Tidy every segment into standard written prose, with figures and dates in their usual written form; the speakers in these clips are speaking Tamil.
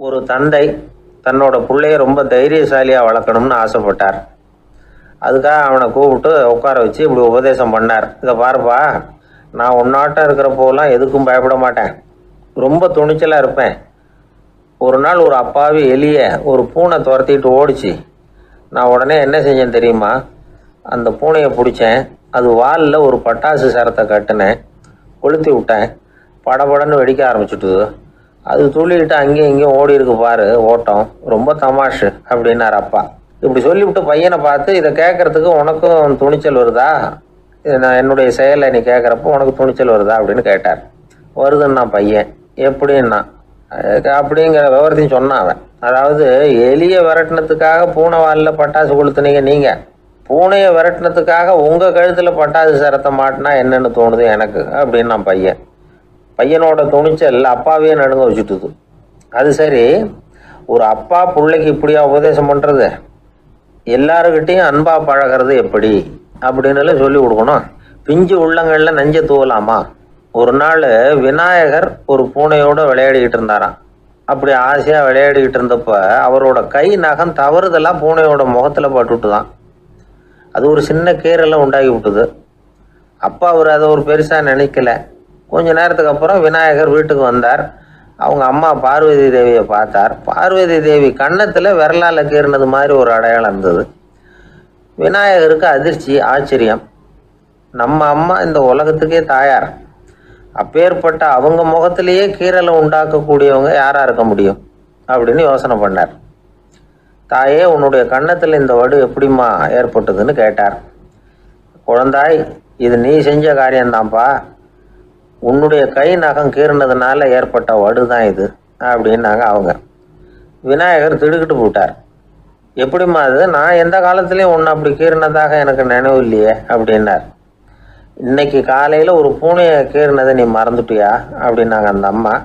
ஒரு தந்தை தன்னோட பிள்ளைய ரொம்ப தைரியசாலியாக வளர்க்கணும்னு ஆசைப்பட்டார். அதுக்காக அவனை கூப்பிட்டு உட்கார வச்சு இப்படி உபதேசம் பண்ணார். இதை பாருப்பா, நான் உன்னாட்டம் இருக்கிறப்போலாம் எதுக்கும் பயப்பட மாட்டேன், ரொம்ப துணிச்சலாக இருப்பேன். ஒரு நாள் ஒரு அப்பாவி எலிய ஒரு பூனை துரத்திட்டு ஓடிச்சு. நான் உடனே என்ன செஞ்சேன் தெரியுமா? அந்த பூனையை பிடிச்சேன், அது வாலில் ஒரு பட்டாசு சரத்தை கட்டினேன், கொளுத்தி விட்டேன், படபடன்னு வெடிக்க ஆரம்பிச்சுட்டுது. அது துள்ளிக்கிட்டு அங்கேயும் இங்கேயும் ஓடி இருக்கு பாரு ஓட்டம், ரொம்ப தமாஷு அப்படின்னார் அப்பா. இப்படி சொல்லிவிட்டு பையனை பார்த்து, இதை கேட்கறதுக்கு உனக்கும் துணிச்சல் வருதா? நான் என்னுடைய செயலை நீ கேட்குறப்போ உனக்கு துணிச்சல் வருதா அப்படின்னு கேட்டார். வருதுன்னா பையன். எப்படின்னா அப்படிங்கிற விவரத்தையும் சொன்னான் அவன். அதாவது எலியை விரட்டினத்துக்காக பூனை வாலில் பட்டாசு கொளுத்துனீங்க நீங்கள், பூனையை விரட்டினத்துக்காக உங்கள் கழுத்தில் பட்டாசு சரத்தை மாட்டினா என்னென்னு தோணுது எனக்கு அப்படின்னு நான் பையன். பையனோட துணிச்சல் அப்பாவையே நடுங்க வச்சுட்டுது. அது சரி, ஒரு அப்பா பிள்ளைக்கு இப்படியா உபதேசம் பண்ணுறது? எல்லாருக்கிட்டையும் அன்பா பழகிறது எப்படி அப்படின்னு சொல்லி கொடுக்கணும். பிஞ்சு உள்ளங்களில் நஞ்ச தூவலாமா? ஒரு நாள் விநாயகர் ஒரு பூனையோடு விளையாடிக்கிட்டு இருந்தாராம். அப்படி ஆசையாக விளையாடிக்கிட்டு இருந்தப்ப அவரோட கை நகம் தவறுதெல்லாம் பூனையோட முகத்தில் பட்டுட்டு தான். அது ஒரு சின்ன கீரெல்லாம் உண்டாகி விட்டுது. அப்பா அவர் அதை ஒரு பெருசாக நினைக்கல. கொஞ்ச நேரத்துக்கு அப்புறம் விநாயகர் வீட்டுக்கு வந்தார். அவங்க அம்மா பார்வதி தேவியை பார்த்தார். பார்வதி தேவி கன்னத்தில் விரலால் கீறினது மாதிரி ஒரு அடையாளம் இருந்தது. விநாயகருக்கு அதிர்ச்சி, ஆச்சரியம். நம்ம அம்மா இந்த உலகத்துக்கே தாயார், அப்பேற்பட்ட அவங்க முகத்திலேயே கீறலை உண்டாக்கக்கூடியவங்க யாராக இருக்க முடியும் அப்படின்னு யோசனை பண்ணார். தாயே, உன்னுடைய கன்னத்தில் இந்த வடு எப்படிம்மா ஏற்பட்டதுன்னு கேட்டார். குழந்தாய், இது நீ செஞ்ச காரியம்தான்ப்பா, உன்னுடைய கை நகம் கீறினதுனால ஏற்பட்ட வடு தான் இது அப்படின்னாங்க அவங்க. விநாயகர் திடுக்கிட்டு போட்டார். எப்படிம்மா அது? நான் எந்த காலத்துலேயும் ஒன்று அப்படி கீறினதாக எனக்கு நினைவு இல்லையே அப்படின்னார். இன்னைக்கு காலையில் ஒரு பூனையை கீறினதை நீ மறந்துட்டியா அப்படின்னாங்க அந்த அம்மா.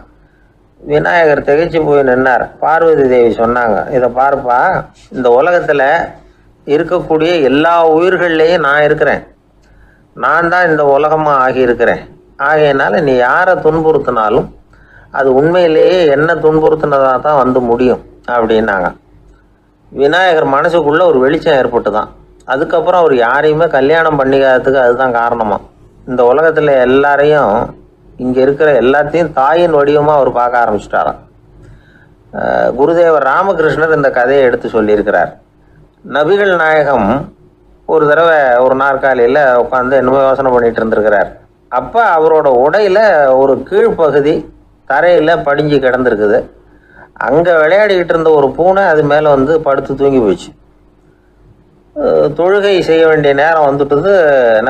விநாயகர் திகைச்சு போய் நின்னார். பார்வதி தேவி சொன்னாங்க, இதை பாருப்பா, இந்த உலகத்தில் இருக்கக்கூடிய எல்லா உயிர்கள்லேயும் நான் இருக்கிறேன். நான் தான் இந்த உலகமாக ஆகியிருக்கிறேன். ஆகையினால நீ யாரை துன்புறுத்தினாலும் அது உண்மையிலேயே என்ன துன்புறுத்தினதாக தான் வந்து முடியும் அப்படின்னாங்க. விநாயகர் மனசுக்குள்ளே ஒரு வெளிச்சம் ஏற்பட்டு தான். அதுக்கப்புறம் அவர் யாரையுமே கல்யாணம் பண்ணிக்காததுக்கு அதுதான் காரணமாக. இந்த உலகத்தில் எல்லாரையும், இங்கே இருக்கிற எல்லாத்தையும் தாயின் வடிவமாக அவர் பார்க்க ஆரம்பிச்சிட்டாராம். குருதேவர் ராமகிருஷ்ணர் இந்த கதையை எடுத்து சொல்லியிருக்கிறார். நபிகள் நாயகம் ஒரு தடவை ஒரு நாற்காலியில் உட்காந்து என்னமோ யோசனை பண்ணிட்டு இருந்திருக்கிறார். அப்போ அவரோட உடையில் ஒரு கீழ்ப்பகுதி தரையில் படிஞ்சு கிடந்திருக்குது. அங்கே விளையாடிக்கிட்டு இருந்த ஒரு பூனை அது மேலே வந்து படுத்து தூங்கி போச்சு. தொழுகை செய்ய வேண்டிய நேரம் வந்துட்டுது.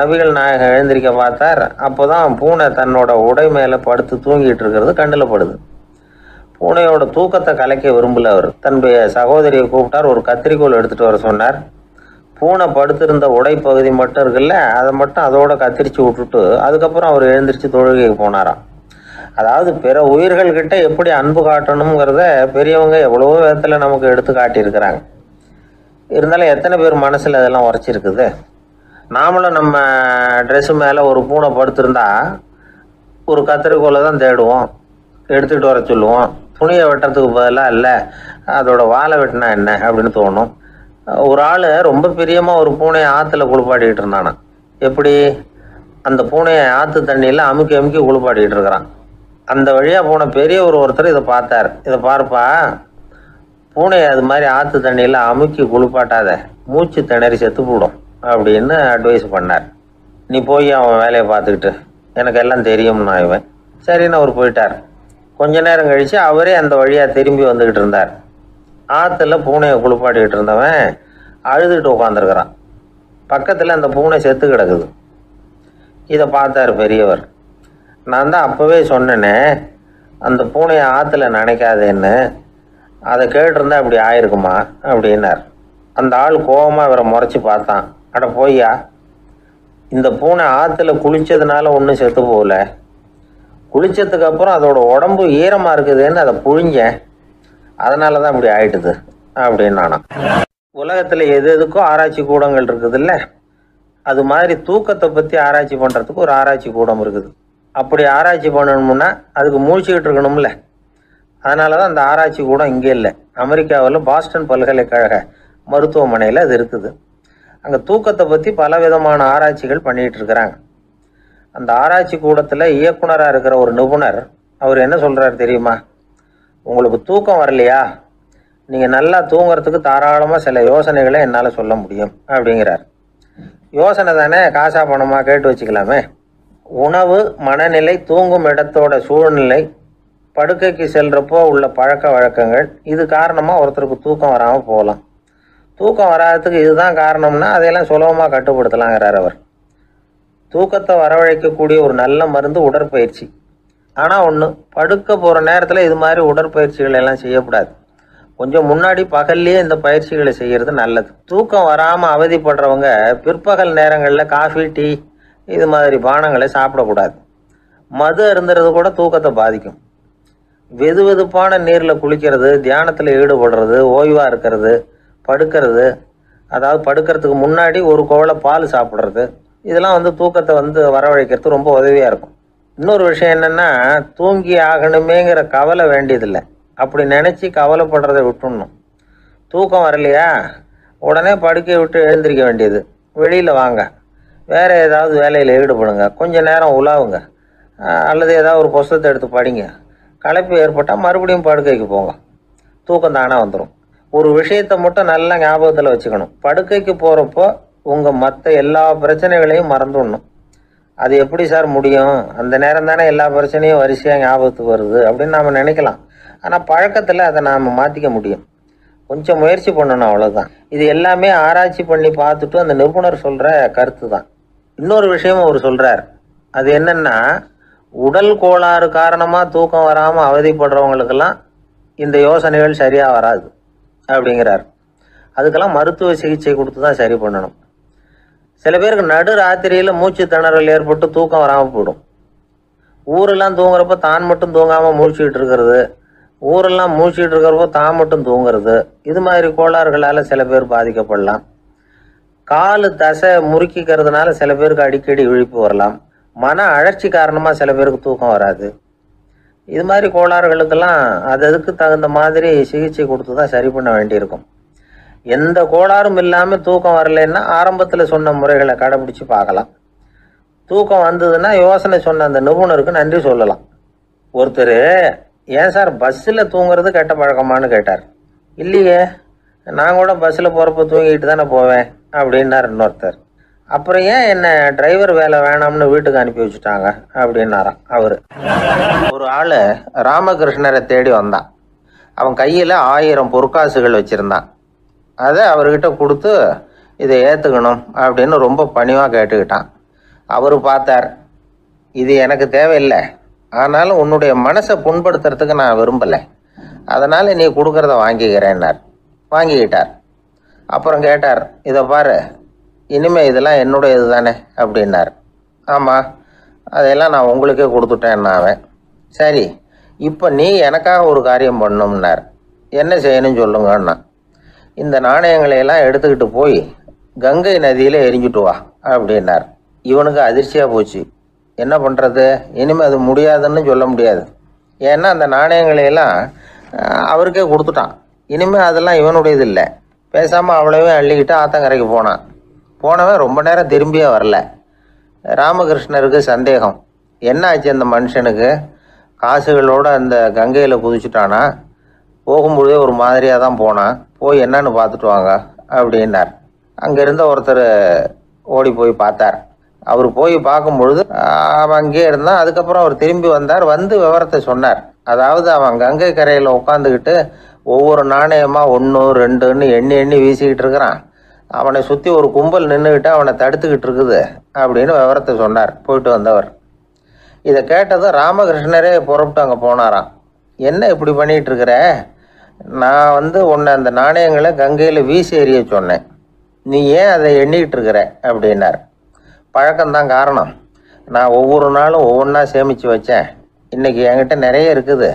நபிகள் நாயகம் எழுந்திருக்க பார்த்தார். அப்போ தான் பூனை தன்னோட உடை மேலே படுத்து தூங்கிட்டு இருக்கிறது கண்ணில் படுது. பூனையோட தூக்கத்தை கலைக்க விரும்பல அவர். தன்னுடைய சகோதரியை கூப்பிட்டார். ஒரு கத்திரிக்கோள் எடுத்துகிட்டு வர சொன்னார். பூனை படுத்திருந்த உடை பகுதி மட்டும் இருக்குல்ல, அதை மட்டும் அதோட கத்திரிச்சு விட்டுட்டு அதுக்கப்புறம் அவர் எழுந்திரிச்சு தொழுகைக்கு போனாராம். அதாவது பிற உயிர்கள்கிட்ட எப்படி அன்பு காட்டணுங்கிறத பெரியவங்க எவ்வளவோ விதத்தில் நமக்கு எடுத்து காட்டியிருக்கிறாங்க. இருந்தாலும் எத்தனை பேர் மனசில் அதெல்லாம் உரைச்சிருக்குது? நாமளும் நம்ம ட்ரெஸ்ஸு மேலே ஒரு பூனை படுத்திருந்தா ஒரு கத்திரிக்கோலை தான் தேடுவோம், எடுத்துகிட்டு வர சொல்லுவோம். துணியை வெட்டுறதுக்கு பதிலாக இல்லை அதோட வாழை வெட்டினா என்ன அப்படின்னு தோணும். ஒரு ஆள் ரொம்ப பிரியமாக ஒரு பூனையை ஆற்றுல குளிப்பாட்டிக்கிட்டு இருந்தானா. எப்படி? அந்த பூனையை ஆற்று தண்ணியில் அமுக்கி அமுக்கி குளிப்பாட்டிக்கிட்டு இருக்கிறான். அந்த வழியாக போன பெரிய ஒருத்தர் இதை பார்த்தார். இதை பார்ப்பா, பூனையை அது மாதிரி ஆற்று தண்ணியில் அமுக்கி குளிப்பாட்டாத, மூச்சு திணறி செத்து போடும் அப்படின்னு அட்வைஸ் பண்ணார். நீ போய் அவன் வேலையை பார்த்துக்கிட்டு, எனக்கு எல்லாம் தெரியும்னா இவன். சரின்னு அவர் போயிட்டார். கொஞ்ச நேரம் கழித்து அவரே அந்த வழியாக திரும்பி வந்துக்கிட்டு இருந்தார். ஆற்றுல பூனையை குளிப்பாட்டிக்கிட்டு இருந்தவன் அழுதுகிட்டு உட்காந்துருக்கிறான். பக்கத்தில் அந்த பூனை செத்து கிடக்குது. இதை பார்த்தார் பெரியவர். நான் தான் அப்போவே சொன்னேனே அந்த பூனையை ஆற்றுல நினைக்காதேன்னு, அதை கேட்டிருந்தா இப்படி ஆயிருக்குமா அப்படின்னார். அந்த ஆள் கோபமாக இவரை முறைச்சி பார்த்தான். அட போய்யா, இந்த பூனை ஆற்றுல குளித்ததுனால ஒன்றும் செத்து போகல, குளித்ததுக்கு அப்புறம் அதோட உடம்பு ஈரமாக இருக்குதுன்னு அதை புழிஞ்சேன், அதனால தான் இப்படி ஆயிட்டுது அப்படின்னானா. உலகத்தில் எது எதுக்கும் ஆராய்ச்சி கூடங்கள் இருக்குதுல்ல, அது மாதிரி தூக்கத்தை பற்றி ஆராய்ச்சி பண்ணுறதுக்கு ஒரு ஆராய்ச்சி கூடம் இருக்குது. அப்படி ஆராய்ச்சி பண்ணணும்னா அதுக்கு மூழ்கிக்கிட்டு இருக்கணும்ல. அதனால தான் அந்த ஆராய்ச்சி கூட இங்கே இல்லை. அமெரிக்காவில் பாஸ்டன் பல்கலைக்கழக மருத்துவமனையில் அது இருக்குது. அங்கே தூக்கத்தை பற்றி பலவிதமான ஆராய்ச்சிகள் பண்ணிகிட்டு இருக்கிறாங்க. அந்த ஆராய்ச்சி கூடத்தில் இயக்குனராக இருக்கிற ஒரு நிபுணர் அவர் என்ன சொல்கிறார் தெரியுமா? உங்களுக்கு தூக்கம் வரலையா, நீங்கள் நல்லா தூங்குறதுக்கு தாராளமாக சில யோசனைகளை என்னால் சொல்ல முடியும் அப்படிங்கிறார். யோசனை தானே, காசா பணமாக கேட்டு வச்சுக்கலாமே. உணவு, மனநிலை, தூங்கும் இடத்தோட சூழ்நிலை, படுக்கைக்கு செல்கிறப்போ உள்ள பழக்க வழக்கங்கள், இது காரணமாக ஒருத்தருக்கு தூக்கம் வராமல் போகலாம். தூக்கம் வராததுக்கு இதுதான் காரணம்னா அதையெல்லாம் சுலபமாக கட்டுப்படுத்தலாங்கிறார் அவர். தூக்கத்தை வரவழைக்கக்கூடிய ஒரு நல்ல மருந்து உடற்பயிற்சி. ஆனால் ஒன்று, படுக்க போகிற நேரத்தில் இது மாதிரி உடற்பயிற்சிகள் எல்லாம் செய்யக்கூடாது. கொஞ்சம் முன்னாடி பகல்லையே இந்த பயிற்சிகளை செய்கிறது நல்லது. தூக்கம் வராமல் அவதிப்படுறவங்க பிற்பகல் நேரங்களில் காஃபி, டீ இது மாதிரி பானங்களை சாப்பிடக்கூடாது. மது அருந்துறது கூட தூக்கத்தை பாதிக்கும். வெது வெதுப்பான நீரில் குளிக்கிறது, தியானத்தில் ஈடுபடுறது, ஓய்வாக இருக்கிறது, படுக்கிறது, அதாவது படுக்கிறதுக்கு முன்னாடி ஒரு கோவலை பால் சாப்பிட்றது, இதெல்லாம் தூக்கத்தை வரவழைக்கிறது ரொம்ப உதவியாக இருக்கும். இன்னொரு விஷயம் என்னென்னா, தூங்கி ஆகணுமேங்கிற கவலை வேண்டியதில்லை. அப்படி நினச்சி கவலைப்படுறதை விட்டுடணும். தூக்கம் வரலையா, உடனே படுக்கையை விட்டு எழுந்திரிக்க வேண்டியது. வெளியில் வாங்க, வேறு ஏதாவது வேலையில் ஈடுபடுங்க, கொஞ்சம் நேரம் உலாவுங்க, அல்லது ஏதாவது ஒரு புஸ்தகத்தை எடுத்து படிங்க. களைப்பு ஏற்பட்டால் மறுபடியும் படுக்கைக்கு போங்க, தூக்கம் தானே வந்துடும். ஒரு விஷயத்தை மட்டும் நல்லா ஞாபகத்தில் வச்சுக்கணும். படுக்கைக்கு போகிறப்போ உங்கள் மற்ற எல்லா பிரச்சனைகளையும் மறந்துடணும். அது எப்படி சார் முடியும்? அந்த நேரம் தானே எல்லா பிரச்சனையும் வரிசையாக ஞாபகத்துக்கு வருது அப்படின்னு நாம் நினைக்கலாம். ஆனால் பழக்கத்தில் அதை நாம் மாற்றிக்க முடியும். கொஞ்சம் முயற்சி பண்ணணும், அவ்வளோதான். இது எல்லாமே ஆராய்ச்சி பண்ணி பார்த்துட்டு அந்த நிபுணர் சொல்கிற கருத்து தான். இன்னொரு விஷயமும் அவர் சொல்கிறார். அது என்னென்னா, உடல் கோளாறு காரணமாக தூக்கம் வராமல் அவதிப்படுறவங்களுக்கெல்லாம் இந்த யோசனைகள் சரியாக வராது அப்படிங்கிறார். அதுக்கெல்லாம் மருத்துவ சிகிச்சை கொடுத்து தான் சரி பண்ணணும். சில பேருக்கு நடு ராத்திரியில் மூச்சு திணறல் ஏற்பட்டு தூக்கம் வராமல் போயிடும். ஊரெல்லாம் தூங்குறப்ப தான் மட்டும் தூங்காமல் மூழ்கிட்டு இருக்கிறது, ஊரெல்லாம் மூழ்கிட்டு இருக்கிறப்போ தான் மட்டும் தூங்குறது, இது மாதிரி கோளாறுகளால் சில பேர் பாதிக்கப்படலாம். காலு தசை முறுக்கிக்கிறதுனால சில பேருக்கு அடிக்கடி விழிப்பு வரலாம். மன அழற்சி காரணமாக சில பேருக்கு தூக்கம் வராது. இது மாதிரி கோளாறுகளுக்கெல்லாம் அதுக்கு தகுந்த மாதிரி சிகிச்சை கொடுத்து தான் சரி பண்ண வேண்டியிருக்கும். எந்த கோளாறும் இல்லாமல் தூக்கம் வரலைன்னா ஆரம்பத்தில் சொன்ன முறைகளை கடைபிடிச்சு பார்க்கலாம். தூக்கம் வந்ததுன்னா யோசனை சொன்ன அந்த நிபுணருக்கு நன்றி சொல்லலாம். ஒருத்தர், ஏன் சார் பஸ்ஸில் தூங்குறது கெட்ட பழக்கமானு கேட்டார். இல்லையே, நான் கூட பஸ்ஸில் போகிறப்ப தூங்கிட்டு தானே போவேன் அப்படின்னார் இன்னொருத்தர். அப்புறம் ஏன் என்ன டிரைவர் வேலை வேணாம்னு வீட்டுக்கு அனுப்பி வச்சுட்டாங்க அப்படின்னாராம் அவர். ஒரு ஆள் ராமகிருஷ்ணரை தேடி வந்தான். அவன் கையில் 1000 பொற்காசுகள் வச்சுருந்தான். அதை அவர்கிட்ட கொடுத்து இதை ஏற்றுக்கணும் அப்படின்னு ரொம்ப பணிவாக கேட்டுக்கிட்டான். அவர் பார்த்தார், இது எனக்கு தேவையில்லை, ஆனாலும் உன்னுடைய மனசை புண்படுத்துறதுக்கு நான் விரும்பலை, அதனால் நீ கொடுக்குறத வாங்கிக்கிறேன்னார். வாங்கிக்கிட்டார். அப்புறம் கேட்டார், இதை பாரு, இனிமேல் இதெல்லாம் என்னுடைய இது தானே அப்படின்னார். ஆமாம், அதையெல்லாம் நான் உங்களுக்கே கொடுத்துட்டேன் அவன். சரி, இப்போ நீ எனக்காக ஒரு காரியம் பண்ணணும்னார். என்ன செய்யணும்னு சொல்லுங்கன்னா, இந்த நாணயங்களையெல்லாம் எடுத்துக்கிட்டு போய் கங்கை நதியில் எரிஞ்சுட்டு வா அப்படின்னார். இவனுக்கு அதிர்ச்சியாக போச்சு. என்ன பண்ணுறது? இனிமேல் அது முடியாதுன்னு சொல்ல முடியாது. ஏன்னா அந்த நாணயங்களையெல்லாம் அவருக்கே கொடுத்துட்டான். இனிமேல் அதெல்லாம் இவனுடையது இல்லை. பேசாமல் அவ்வளவே அள்ளிக்கிட்டு ஆத்தங்கரைக்கு போனான். போனவன் ரொம்ப நேரம் திரும்பியே வரல. ராமகிருஷ்ணருக்கு சந்தேகம், என்ன ஆச்சு அந்த மனுஷனுக்கு? காசுகளோடு அந்த கங்கையில் குதிச்சுட்டானா? போகும்பொழுதே ஒரு மாதிரியாக தான் போனான், போய் என்னன்னு பார்த்துட்டு வாங்க அப்படின்னார். அங்கே இருந்த ஒருத்தர் ஓடி போய் பார்த்தார். அவர் போய் பார்க்கும் பொழுது அவன் அங்கேயே இருந்தான். அதுக்கப்புறம் அவர் திரும்பி வந்தார். வந்து விவரத்தை சொன்னார். அதாவது அவன் கங்கை கரையில் உட்காந்துக்கிட்டு ஒவ்வொரு நாணயமாக 1 2ன்னு எண்ணி எண்ணி வீசிக்கிட்டு இருக்கிறான். அவனை சுற்றி ஒரு கும்பல் நின்றுக்கிட்டு அவனை தடுத்துக்கிட்டு இருக்குது அப்படின்னு விவரத்தை சொன்னார் போயிட்டு வந்தவர். இதை கேட்டதும் ராமகிருஷ்ணரே புறப்பட்டு அங்கே போனாராம். என்ன இப்படி பண்ணிகிட்டு இருக்கிற? நான் உன்னை அந்த நாணயங்களை கங்கையில் வீசி எறிய சொன்னேன், நீ ஏன் அதை எண்ணிக்கிட்டு இருக்கிற அப்படின்னார். பழக்கம்தான் காரணம். நான் ஒவ்வொரு நாளும் ஒவ்வொன்றா சேமித்து வச்சேன். இன்றைக்கி என்கிட்ட நிறைய இருக்குது.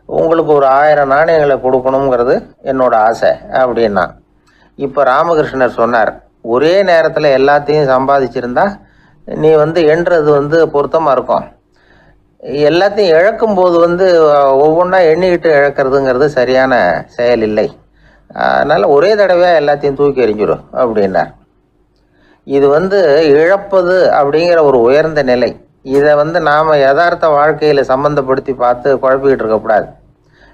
உங்களுக்கு ஒரு 1000 நாணயங்களை கொடுக்கணுங்கிறது என்னோட ஆசை அப்படின்னா. இப்போ ராமகிருஷ்ணர் சொன்னார், ஒரே நேரத்தில் எல்லாத்தையும் சம்பாதிச்சிருந்தா நீ எண்ணுறது பொருத்தமாக இருக்கும். எல்லாத்தையும் இழக்கும் போது ஒவ்வொன்றா எண்ணிக்கிட்டு இழக்கிறதுங்கிறது சரியான செயல் இல்லை. அதனால் ஒரே தடவையாக எல்லாத்தையும் தூக்கி எறிஞ்சிடும் அப்படின்னார். இது இழப்பது அப்படிங்கிற ஒரு உயர்ந்த நிலை. இதை நாம் யதார்த்த வாழ்க்கையில் சம்மந்தப்படுத்தி பார்த்து குழப்பிக்கிட்டு இருக்கக்கூடாது.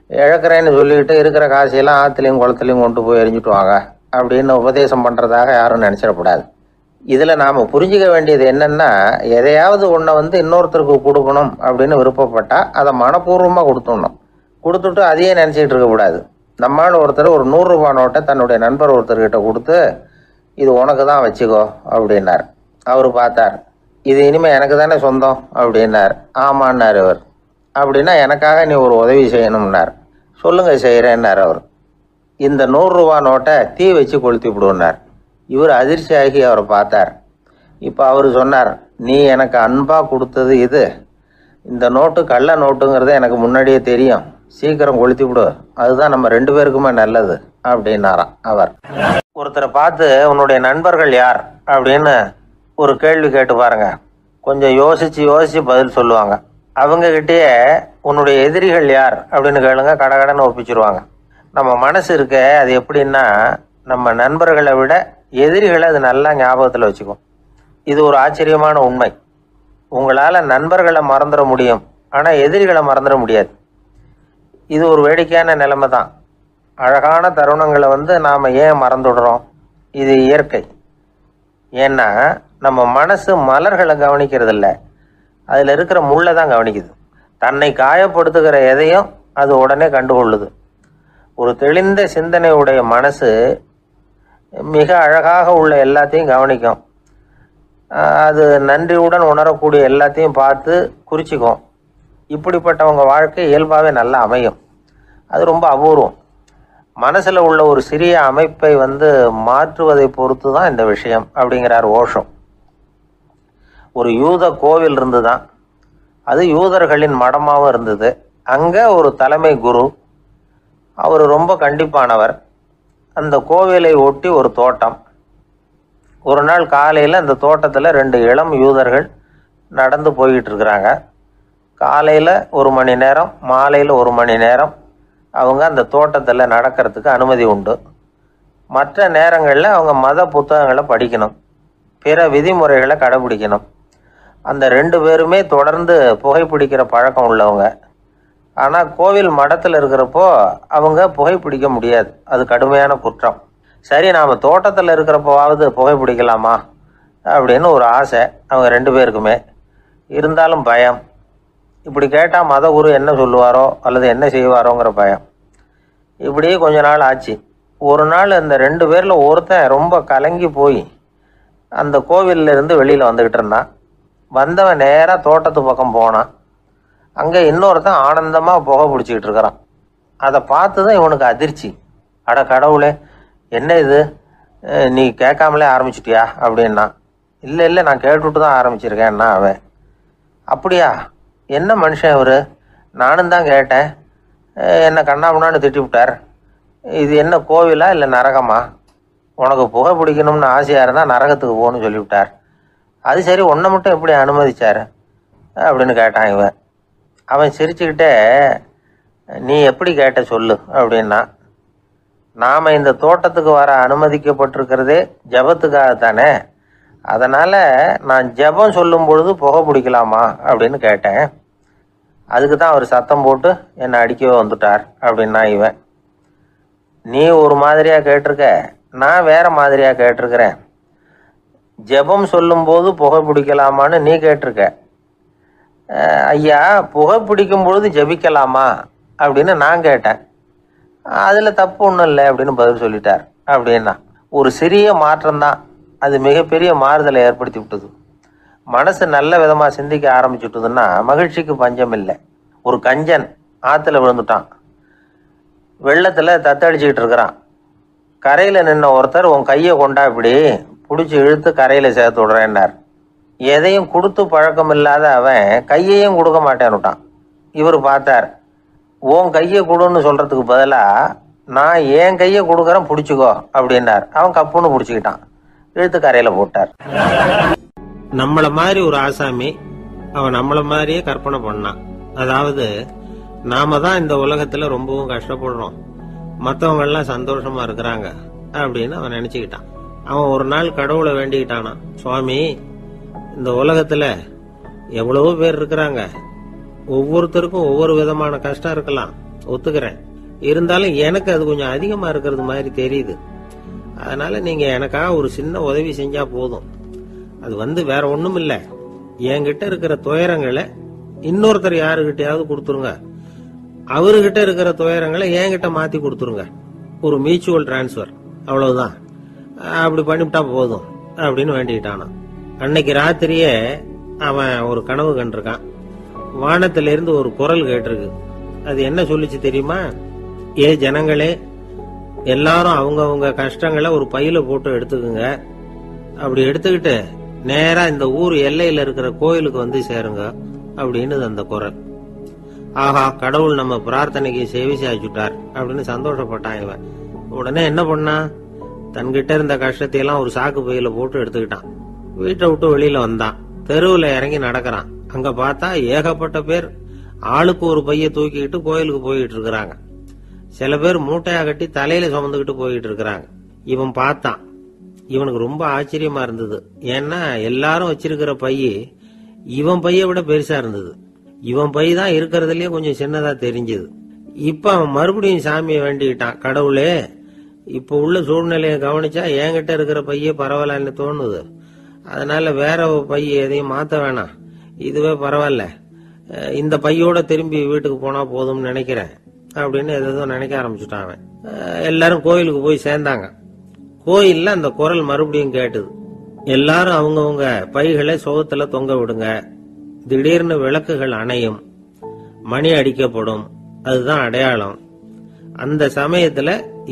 இழக்கிறேன்னு சொல்லிக்கிட்டு இருக்கிற காசையெல்லாம் ஆற்றுலையும் குளத்துலையும் கொண்டு போய் எரிஞ்சிட்டு வாங்க அப்படின்னு உபதேசம் பண்ணுறதாக யாரும் நினச்சிடக்கூடாது. இதில் நாம் புரிஞ்சிக்க வேண்டியது என்னென்னா, எதையாவது ஒன்றை இன்னொருத்தருக்கு கொடுக்கணும் அப்படின்னு விருப்பப்பட்டால் அதை மனப்பூர்வமாக கொடுத்துடணும். கொடுத்துட்டு அதையே நினச்சிக்கிட்டு இருக்கக்கூடாது. நம்மளால் ஒருத்தர் ஒரு 100 ரூபா நோட்டை தன்னுடைய நண்பர் ஒருத்தர்கிட்ட கொடுத்து, இது உனக்கு தான் வச்சுக்கோ அப்படின்னார். அவர் பார்த்தார், இது இனிமேல் எனக்கு தானே சொந்தம் அப்படின்னார். ஆமான்னார் அவர். அப்படின்னா எனக்காக நீ ஒரு உதவி செய்யணும்னார். சொல்லுங்கள் செய்கிறேன்னார் அவர். இந்த 100 ரூபா நோட்டை தீ வச்சு கொளுத்தி விடுனார். இவர் அதிர்ச்சியாகி அவரை பார்த்தார். இப்போ அவர் சொன்னார், நீ எனக்கு அன்பாக கொடுத்தது இது, இந்த நோட்டு கள்ள நோட்டுங்கிறது எனக்கு முன்னாடியே தெரியும், சீக்கிரம் கொளுத்தி விடு, அதுதான் நம்ம 2 பேருக்குமே நல்லது அப்படின்னாராம் அவர். ஒருத்தரை பார்த்து உன்னுடைய நண்பர்கள் யார் அப்படின்னு ஒரு கேள்வி கேட்டு பாருங்க. கொஞ்சம் யோசிச்சு பதில் சொல்லுவாங்க. அவங்ககிட்டயே உன்னுடைய எதிரிகள் யார் அப்படின்னு கேளுங்க, கடகடன்னு ஒப்பிச்சிருவாங்க. நம்ம மனசு இருக்க அது எப்படின்னா, நம்ம நண்பர்களை விட எதிரிகளை அது நல்லா ஞாபகத்தில் வச்சுக்கும். இது ஒரு ஆச்சரியமான உண்மை. உங்களால் நண்பர்களை மறந்துட முடியும், ஆனால் எதிரிகளை மறந்துட முடியாது. இது ஒரு வேடிக்கையான நிலைமை தான். அழகான தருணங்களை நாம் ஏன் மறந்துடுறோம்? இது இயற்கை. ஏன்னா நம்ம மனசு மலர்களை கவனிக்கிறதில்ல, அதில் இருக்கிற முள்ளை தான் கவனிக்குது. தன்னை காயப்படுத்துகிற எதையும் அது உடனே கண்டுகொள்ளுது. ஒரு தெளிந்த சிந்தனையுடைய மனசு மிக அழகாக உள்ள எல்லாத்தையும் கவனிக்கும். அது நன்றியுடன் உணரக்கூடிய எல்லாத்தையும் பார்த்து குறிச்சிக்கும். இப்படிப்பட்டவங்க வாழ்க்கை இயல்பாகவே நல்லா அமையும். அது ரொம்ப அபூர்வம். மனசில் உள்ள ஒரு சிறிய அமைப்பை மாற்றுவதை பொறுத்து தான் இந்த விஷயம் அப்படிங்கிறார் ஓஷோ. ஒரு யூத கோவில் இருந்து தான், அது யூதர்களின் மடமாகவும் இருந்தது. அங்கே ஒரு தலைமை குரு, அவர் ரொம்ப கண்டிப்பானவர். அந்த கோவிலை ஒட்டி ஒரு தோட்டம். ஒரு நாள் காலையில் அந்த தோட்டத்தில் 2 இளம் யூதர்கள் நடந்து போய்கிட்டு இருக்கிறாங்க. காலையில் 1 மணி நேரம், மாலையில் 1 மணி நேரம் அவங்க அந்த தோட்டத்தில் நடக்கிறதுக்கு அனுமதி உண்டு. மற்ற நேரங்களில் அவங்க மத புத்தகங்களை படிக்கணும், பிற விதிமுறைகளை கடைபிடிக்கணும். அந்த 2 பேருமே தொடர்ந்து புகைப்பிடிக்கிற பழக்கம் உள்ளவங்க. ஆனால் கோவில் மடத்தில் இருக்கிறப்போ அவங்க புகைப்பிடிக்க முடியாது, அது கடுமையான குற்றம். சரி, நாம் தோட்டத்தில் இருக்கிறப்போவாவது புகைப்பிடிக்கலாமா அப்படின்னு ஒரு ஆசை அவங்க 2 பேருக்குமே. இருந்தாலும் பயம். இப்படி கேட்டால் மத குரு என்ன சொல்லுவாரோ அல்லது என்ன செய்வாரோங்கிற பயம். இப்படியே கொஞ்ச நாள் ஆச்சு. ஒரு நாள் அந்த 2 பேரில் ஒருத்தன் ரொம்ப கலங்கி போய் அந்த கோவிலில் இருந்து வெளியில் வந்துக்கிட்டு இருந்தான். வந்தவன் நேராக தோட்டத்து பக்கம் போனான். அங்கே இன்னொருத்தன் ஆனந்தமாக புகை பிடிச்சிக்கிட்டு இருக்கிறான். அதை பார்த்து தான் இவனுக்கு அதிர்ச்சி. அட கடவுளே, என்ன இது, நீ கேட்காமலே ஆரம்பிச்சிட்டியா அப்படின்னா. இல்லை நான் கேட்டுவிட்டு தான் ஆரம்பிச்சிருக்கேன்னா அவன். அப்படியா, என்ன மனுஷன் இவர், நானும் தான் கேட்டேன், என்னை கண்ணாமுன்னான்னு திட்டி விட்டார். இது என்ன கோவிலா இல்லை நரகமா? உனக்கு புகை பிடிக்கணும்னு ஆசையாக இருந்தால் நரகத்துக்கு போகணும்னு சொல்லிவிட்டார். அது சரி, உன்னை மட்டும் எப்படி அனுமதிச்சார் அப்படின்னு கேட்டான் இவன். அவன் சிரிச்சுக்கிட்டே, நீ எப்படி கேட்ட சொல்லு அப்படின்னா. நாம் இந்த தோட்டத்துக்கு வர அனுமதிக்கப்பட்டிருக்கிறதே ஜபத்துக்காகத்தானே, அதனால் நான் ஜபம் சொல்லும் பொழுது புகை பிடிக்கலாமா அப்படின்னு கேட்டேன். அதுக்கு தான் அவர் சத்தம் போட்டு என்னை அடிக்கவே வந்துட்டார் அப்படின்னா இவன். நீ ஒரு மாதிரியாக கேட்டிருக்க, நான் வேற மாதிரியாக கேட்டிருக்கிறேன். ஜெபம் சொல்லும்போது புகை பிடிக்கலாமான்னு நீ கேட்டிருக்க. ஐயா, புகை பிடிக்கும் பொழுது ஜபிக்கலாமா அப்படின்னு நான் கேட்டேன். அதில் தப்பு ஒன்றும் இல்லை அப்படின்னு பதில் சொல்லிட்டார் அப்படின்னா. ஒரு சிறிய மாற்றம்தான் அது மிகப்பெரிய மாறுதலை ஏற்படுத்தி விட்டது. மனசு நல்ல விதமாக சிந்திக்க ஆரம்பிச்சுட்டுதுன்னா மகிழ்ச்சிக்கு பஞ்சம் இல்லை. ஒரு கஞ்சன் ஆற்றுல விழுந்துட்டான், வெள்ளத்தில் தத்தளிச்சுக்கிட்டு இருக்கிறான். கரையில் நின்ன ஒருத்தர், உன் கையை கொண்டா இப்படி பிடிச்சி இழுத்து கரையில் சேர்த்து விடுறேன்னார். எதையும் கொடுத்து பழக்கம் இல்லாத அவன் கையையும் கொடுக்க மாட்டேன்னுட்டான். இவர் பார்த்தார், உன் கையை கொடுன்னு சொல்கிறதுக்கு பதிலாக நான் என் கையை கொடுக்குறேன் பிடிச்சிக்கோ அப்படின்னார். அவன் கப்புன்னு பிடிச்சிக்கிட்டான், இழுத்து கரையில் போட்டார். நம்மளை மாதிரி ஒரு ஆசாமி அவன் நம்மள மாதிரியே கற்பனை பண்ணான். அதாவது நாம தான் இந்த உலகத்துல ரொம்பவும் கஷ்டப்படுறோம், மத்தவங்க எல்லாம் சந்தோஷமா இருக்கிறாங்க அப்படின்னு அவன் நினைச்சுக்கிட்டான். அவன் ஒரு நாள் கடவுளை வேண்டிக்கிட்டானா, சுவாமி, இந்த உலகத்துல எவ்வளவோ பேர் இருக்கிறாங்க, ஒவ்வொருத்தருக்கும் ஒவ்வொரு விதமான கஷ்டம் இருக்கலாம், ஒத்துக்கிறேன். இருந்தாலும் எனக்கு அது கொஞ்சம் அதிகமா இருக்கிறது மாதிரி தெரியுது. அதனால நீங்க எனக்காக ஒரு சின்ன உதவி செஞ்சா போதும். அது வேற ஒண்ணும் இல்ல, என்கிட்ட இருக்கிற துயரங்களை இன்னொருத்தர் யாருகிட்டயாவது கொடுத்துருங்க, அவர்கிட்ட இருக்கிற துயரங்களை என்கிட்ட மாத்தி கொடுத்துருங்க. ஒரு மியூச்சுவல் டிரான்ஸ்பர், அவ்வளவுதான். அப்படி பண்ணிவிட்டா போதும் அப்படின்னு வேண்டிக்கிட்டானா. அன்னைக்கு ராத்திரியே அவன் ஒரு கனவு கண்டிருக்கான். வானத்திலிருந்து ஒரு குரல் கேட்டிருக்கு. அது என்ன சொல்லிச்சு தெரியுமா? ஏ ஜனங்களே, எல்லாரும் அவங்க கஷ்டங்களை ஒரு பையில போட்டு எடுத்துக்குங்க. அப்படி எடுத்துக்கிட்டு நேரா இந்த ஊர் எல்லையில இருக்கிற கோயிலுக்கு வந்து சேருங்க அப்படின்னு அந்த குரல். ஆஹா, கடவுள் நம்ம பிரார்த்தனைக்கு செவி சாய்ச்சுட்டார் அப்படின்னு சந்தோஷப்பட்டான் இவன். உடனே என்ன பண்ணா, தன்கிட்ட இருந்த கஷ்டத்தையெல்லாம் ஒரு சாக்கு பையில போட்டு எடுத்துக்கிட்டான். வீட்டை விட்டு வெளியில வந்தான். தெருவுல இறங்கி நடக்கிறான். அங்க பார்த்தா ஏகப்பட்ட பேர் ஆளுக்கு ஒரு பைய தூக்கிக்கிட்டு கோயிலுக்கு போயிட்டு இருக்கிறாங்க. சில பேர் மூட்டையா கட்டி தலையில சுமந்துக்கிட்டு போயிட்டு இருக்கிறாங்க. இவன் பார்த்தான். இவனுக்கு ரொம்ப ஆச்சரியமா இருந்தது. ஏன்னா எல்லாரும் வச்சிருக்கிற பைய இவன் பைய விட பெருசா இருந்தது. இவன் பை தான் இருக்கிறதுலயே கொஞ்சம் சின்னதா தெரிஞ்சது. இப்ப அவன் மறுபடியும் சாமியை வேண்டிக்கிட்டான், கடவுளே, இப்ப உள்ள சூழ்நிலையை கவனிச்சா என்கிட்ட இருக்கிற பைய பரவாயில்லன்னு தோணுது. அதனால வேற பைய எதையும் மாத்த வேணாம், இதுவே பரவாயில்ல, இந்த பையோட திரும்பி வீட்டுக்கு போனா போதும்னு நினைக்கிறேன் அப்படின்னு ஏதோ நினைக்க ஆரம்பிச்சுட்டான் அவன். எல்லாரும் கோயிலுக்கு போய் சேர்ந்தாங்க. கோயில்ல அந்த குரல் மறுபடியும் கேட்டுது. எல்லாரும் அவங்கவுங்க பைகளை சுவத்துல தொங்க விடுங்க, திடீர்னு விளக்குகள் அணையும், மணி அடிக்கப்படும், அதுதான் அடையாளம். அந்த சமயத்துல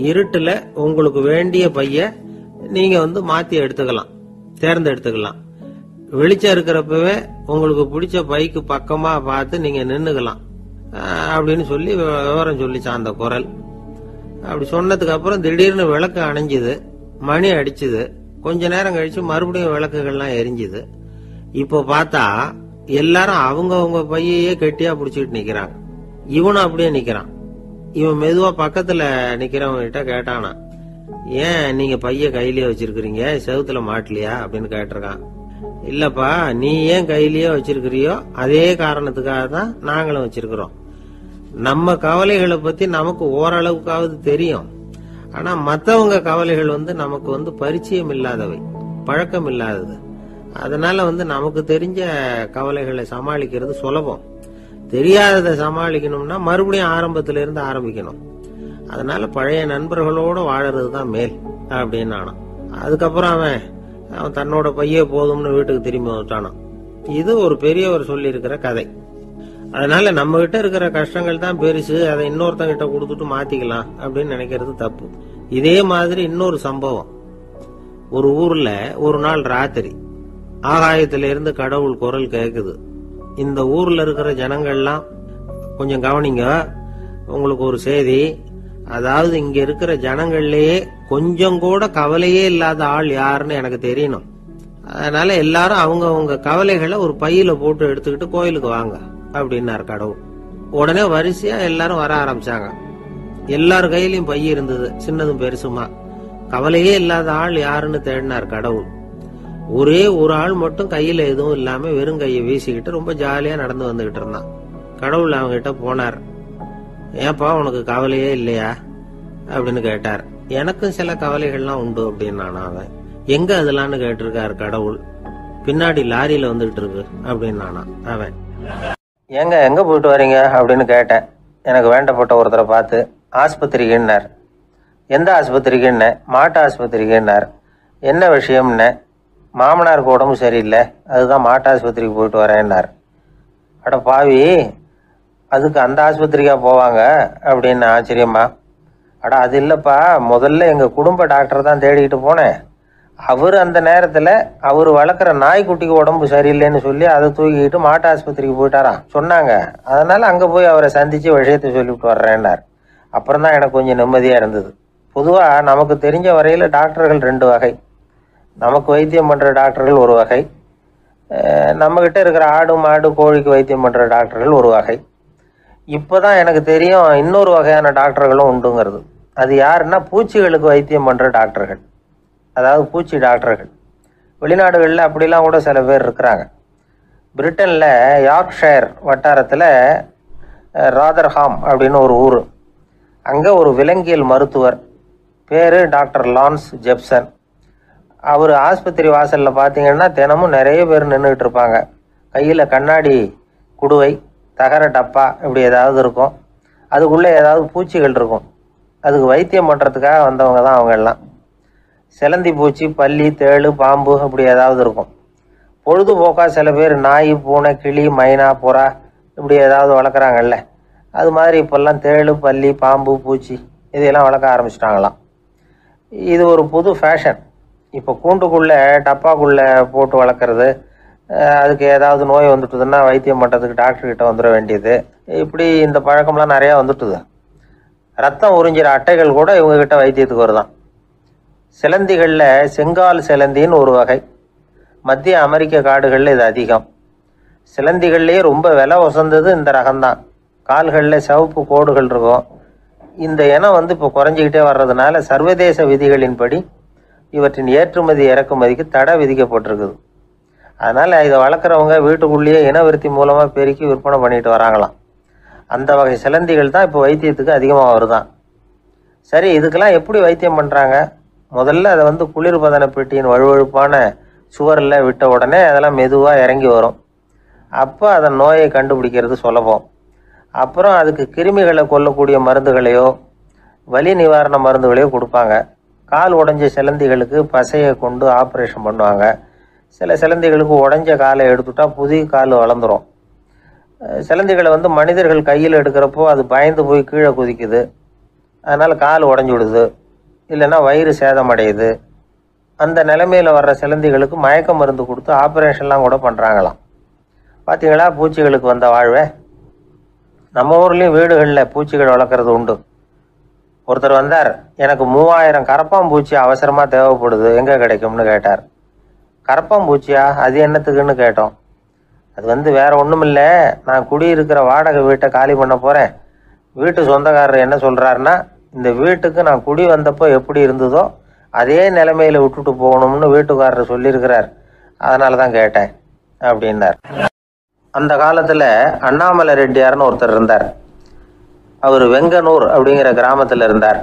இருட்டுல உங்களுக்கு வேண்டிய பைய நீங்க மாத்தி எடுத்துக்கலாம், தேர்ந்தெடுத்துக்கலாம். வெளிச்சம் இருக்கிறப்பவே உங்களுக்கு பிடிச்ச பைக்கு பக்கமா பார்த்து நீங்க நின்னுக்கலாம் அப்படின்னு சொல்லி விவரம் சொல்லிச்சான் அந்த குரல். அப்படி சொன்னதுக்கு அப்புறம் திடீர்னு விளக்கு அணைஞ்சுது, மணி அடிச்சுது. கொஞ்ச நேரம் கழிச்சு மறுபடியும் விளக்குகள்லாம் எரிஞ்சுது. இப்போ பார்த்தா எல்லாரும் அவங்கவுங்க பையையே கெட்டியா புடிச்சுட்டு நிக்கிறாங்க. இவனும் அப்படியே நிக்கிறான். இவன் மெதுவா பக்கத்துல நிக்கிறவங்க கிட்ட கேட்டானா, ஏன் நீங்க பைய கையிலேயே வச்சிருக்கிறீங்க, செவுத்துல மாட்டலையா அப்படின்னு கேட்டிருக்கான். இல்லப்பா, நீ ஏன் கையிலேயே வச்சிருக்கிறியோ அதே காரணத்துக்காக தான் நாங்களும் வச்சிருக்கிறோம். நம்ம கவலைகளை பத்தி நமக்கு ஓரளவுக்காவது தெரியும். ஆனா மத்தவங்க கவலைகள் நமக்கு பரிச்சயம் இல்லாதவை, பழக்கம் இல்லாதது. அதனால நமக்கு தெரிஞ்ச கவலைகளை சமாளிக்கிறது சுலபம். தெரியாததை சமாளிக்கணும்னா மறுபடியும் ஆரம்பத்தில இருந்து ஆரம்பிக்கணும். அதனால பழைய நண்பர்களோட வாழறதுதான் மேல் அப்படின்னு நானும். அதுக்கப்புறம் அவன் தன்னோட பைய போதும்னு வீட்டுக்கு திரும்பி வந்துட்டானான். இது ஒரு பெரியவர் சொல்லி இருக்கிற கதை. அதனால நம்ம கிட்ட இருக்கிற கஷ்டங்கள் தான் பெருசு, அதை இன்னொருத்தங்கிட்ட கொடுத்துட்டு மாத்திக்கலாம் அப்படின்னு நினைக்கிறது தப்பு. இதே மாதிரி இன்னொரு சம்பவம். ஒரு ஊர்ல ஒரு நாள் ராத்திரி ஆகாயத்தில இருந்து கடவுள் குரல் கேக்குது. இந்த ஊர்ல இருக்கிற ஜனங்கள்லாம் கொஞ்சம் கவனிங்க, உங்களுக்கு ஒரு செய்தி. அதாவது இங்க இருக்கிற ஜனங்கள்லயே கொஞ்சம் கூட கவலையே இல்லாத ஆள் யாருன்னு எனக்கு தெரியணும். அதனால எல்லாரும் அவங்க கவலைகளை ஒரு பையில போட்டு எடுத்துக்கிட்டு கோயிலுக்கு வாங்க அப்படின்னாரு கடவுள். உடனே வரிசையா எல்லாரும் வர ஆரம்பிச்சாங்க. எல்லார் கையிலயும் பை இருந்தது, சின்னதும் பெருசுமா. கவலையே இல்லாத ஆள் யாருன்னு தேடினார் கடவுள். ஒரே ஒரு ஆள் மட்டும் கையில எதுவும் இல்லாம வெறும் கையை வீசிக்கிட்டு ரொம்ப ஜாலியா நடந்து வந்துகிட்டு இருந்தான். கடவுள் அவங்க கிட்ட போனார். ஏப்பா, உனக்கு கவலையே இல்லையா அப்படின்னு கேட்டார். எனக்கும் சில கவலைகள்லாம் உண்டு அப்படின்னு அவன். எங்க அதெல்லாம்னு கேட்டிருக்காரு கடவுள். பின்னாடி லாரியில வந்துகிட்டு இருக்கு அப்படின்னு அவன். ஏங்க எங்க போயிட்டு வரீங்க அப்படின்னு கேட்டேன். எனக்கு வேண்டப்பட்ட ஒருத்தரை பார்த்து. ஆஸ்பத்திரிக்குன்னார். எந்த ஆஸ்பத்திரிக்குன்ன? மாட்டு ஆஸ்பத்திரிக்குன்னார். என்ன விஷயம்னு? மாமனாருக்கு உடம்பு சரியில்லை, அதுதான் மாட்டு ஆஸ்பத்திரிக்கு போயிட்டு வரேன்னார். அட பாவி, அதுக்கு அந்த ஆஸ்பத்திரிக்கா போவாங்க அப்படின்னு ஆச்சரியமா. அட அது இல்லப்பா, முதல்ல எங்க குடும்ப டாக்டர் தான் தேடிக்கிட்டு போனேன். அவர் அந்த நேரத்துல அவர் வளர்க்குற நாய்க்குட்டிக்கு உடம்பு சரியில்லைன்னு சொல்லி அதை தூக்கிக்கிட்டு மாட்டு ஆஸ்பத்திரிக்கு போயிட்டாராம் சொன்னாங்க. அதனால அங்க போய் அவரை சந்திச்சு விஷயத்த சொல்லிவிட்டு வர்றேன்னார். அப்புறம் தான் எனக்கு கொஞ்சம் நிம்மதியா இருந்தது. பொதுவா நமக்கு தெரிஞ்ச வரையில டாக்டர்கள் 2 வகை. நமக்கு வைத்தியம் பண்ற டாக்டர்கள் ஒரு வகை, நம்மக்கிட்ட இருக்கிற ஆடு மாடு கோழிக்கு வைத்தியம் பண்ணுற டாக்டர்கள் ஒரு வகை. இப்போ தான் எனக்கு தெரியும் இன்னொரு வகையான டாக்டர்களும் உண்டுங்கிறது. அது யாருன்னா பூச்சிகளுக்கு வைத்தியம் பண்ணுற டாக்டர்கள், அதாவது பூச்சி டாக்டர்கள். வெளிநாடுகளில் அப்படிலாம் கூட சில பேர் இருக்கிறாங்க. பிரிட்டனில் யார்க்ஷயர் வட்டாரத்தில் ராதர்ஹாம் அப்படின்னு ஒரு ஊர். அங்கே ஒரு விலங்கியல் மருத்துவர் பேர் டாக்டர் லான்ஸ் ஜெப்சன். அவர் ஆஸ்பத்திரி வாசலில் பார்த்தீங்கன்னா தினமும் நிறைய பேர் நின்றுக்கிட்டு இருப்பாங்க. கையில் கண்ணாடி குடுவை, தகர டப்பா இப்படி ஏதாவது இருக்கும். அதுக்குள்ளே ஏதாவது பூச்சிகள் இருக்கும். அதுக்கு வைத்தியம் பண்ணுறதுக்காக வந்தவங்க தான் அவங்க எல்லாம். சிலந்தி பூச்சி, பல்லி, தேளு, பாம்பு இப்படி ஏதாவது இருக்கும். பொழுதுபோக்காக சில பேர் நாய், பூனை, கிளி, மைனா, புறா இப்படி ஏதாவது வளர்க்குறாங்கல்ல, அது மாதிரி இப்போல்லாம் தேளு, பல்லி, பாம்பு, பூச்சி இதையெல்லாம் வளர்க்க ஆரம்பிச்சிட்டாங்களாம். இது ஒரு புது ஃபேஷன். இப்போ கூண்டுக்குள்ளே டப்பாக்குள்ளே போட்டு வளர்க்குறது, அதுக்கு ஏதாவது நோய் வந்துட்டுதுன்னா வைத்தியம் பண்ணுறதுக்கு டாக்டர்கிட்ட வந்துட வேண்டியது, இப்படி இந்த பழக்கம்லாம் நிறையா வந்துட்டுது. ரத்தம் உறிஞ்சிற அட்டைகள் கூட இவங்ககிட்ட வைத்தியத்துக்கு வருதான். சிலந்திகளில் செங்கால் சிலந்தின்னு ஒரு வகை. மத்திய அமெரிக்க காடுகளில் இது அதிகம். சிலந்திகள்லேயே ரொம்ப விலை உசந்தது இந்த ரகம்தான். கால்களில் சிவப்பு கோடுகள் இருக்கும். இந்த இனம் இப்போ குறைஞ்சிக்கிட்டே வர்றதுனால சர்வதேச விதிகளின்படி இவற்றின் ஏற்றுமதி இறக்குமதிக்கு தடை விதிக்கப்பட்டிருக்குது. அதனால் இதை வளர்க்குறவங்க வீட்டுக்குள்ளேயே இனவிருத்தி மூலமாக பெருக்கி விற்பனை பண்ணிட்டு வராங்களாம். அந்த வகை சிலந்திகள் தான் இப்போ வைத்தியத்துக்கு அதிகமாக வருதான். சரி, இதுக்கெல்லாம் எப்படி வைத்தியம் பண்ணுறாங்க? முதல்ல அதை குளிர்பதன பெட்டியின் வழுவழுப்பான சுவரில் விட்ட உடனே அதெல்லாம் மெதுவாக இறங்கி வரும். அப்போ அதன் நோயை கண்டுபிடிக்கிறது சுலபம். அப்புறம் அதுக்கு கிருமிகளை கொல்லக்கூடிய மருந்துகளையோ வலி நிவாரண மருந்துகளையோ கொடுப்பாங்க. கால் உடைஞ்ச சிலந்திகளுக்கு பசையை கொண்டு ஆப்ரேஷன் பண்ணுவாங்க. சில சிலந்திகளுக்கு உடைஞ்ச காலை எடுத்துட்டா புதிய கால் வளர்ந்துடும். சிலந்திகளை மனிதர்கள் கையில் எடுக்கிறப்போ அது பயந்து போய் கீழே குதிக்குது. அதனால் கால் உடஞ்சி விடுது, இல்லைன்னா வயிறு சேதமடையுது. அந்த நிலைமையில் வர்ற சிலந்திகளுக்கு மயக்க மருந்து கொடுத்து ஆப்ரேஷன்லாம் கூட பண்ணுறாங்களாம். பார்த்தீங்களா பூச்சிகளுக்கு வந்த வாழ்வே? நம்ம ஊர்லேயும் வீடுகளில் பூச்சிகள் வளர்க்குறது உண்டு. ஒருத்தர் வந்தார், எனக்கு 3000 கரப்பாம்பூச்சி அவசரமாக தேவைப்படுது, எங்கே கிடைக்கும்னு கேட்டார். கரப்பாம்பூச்சியா? அது என்னத்துக்குன்னு கேட்டோம். அது வேற ஒன்றும் இல்லை, நான் குடியிருக்கிற வாடகை வீட்டை காலி பண்ண போகிறேன். வீட்டு சொந்தக்காரர் என்ன சொல்கிறாருன்னா, இந்த வீட்டுக்கு நான் குடி வந்தப்போ எப்படி இருந்ததோ அதே நிலைமையில் விட்டுட்டு போகணும்னு வீட்டுக்காரர் சொல்லியிருக்கிறார், அதனால தான் கேட்டேன் அப்படின்னார். அந்த காலத்தில் அண்ணாமலை ரெட்டியார்னு ஒருத்தர் இருந்தார். அவர் வெங்கனூர் அப்படிங்கிற கிராமத்தில் இருந்தார்.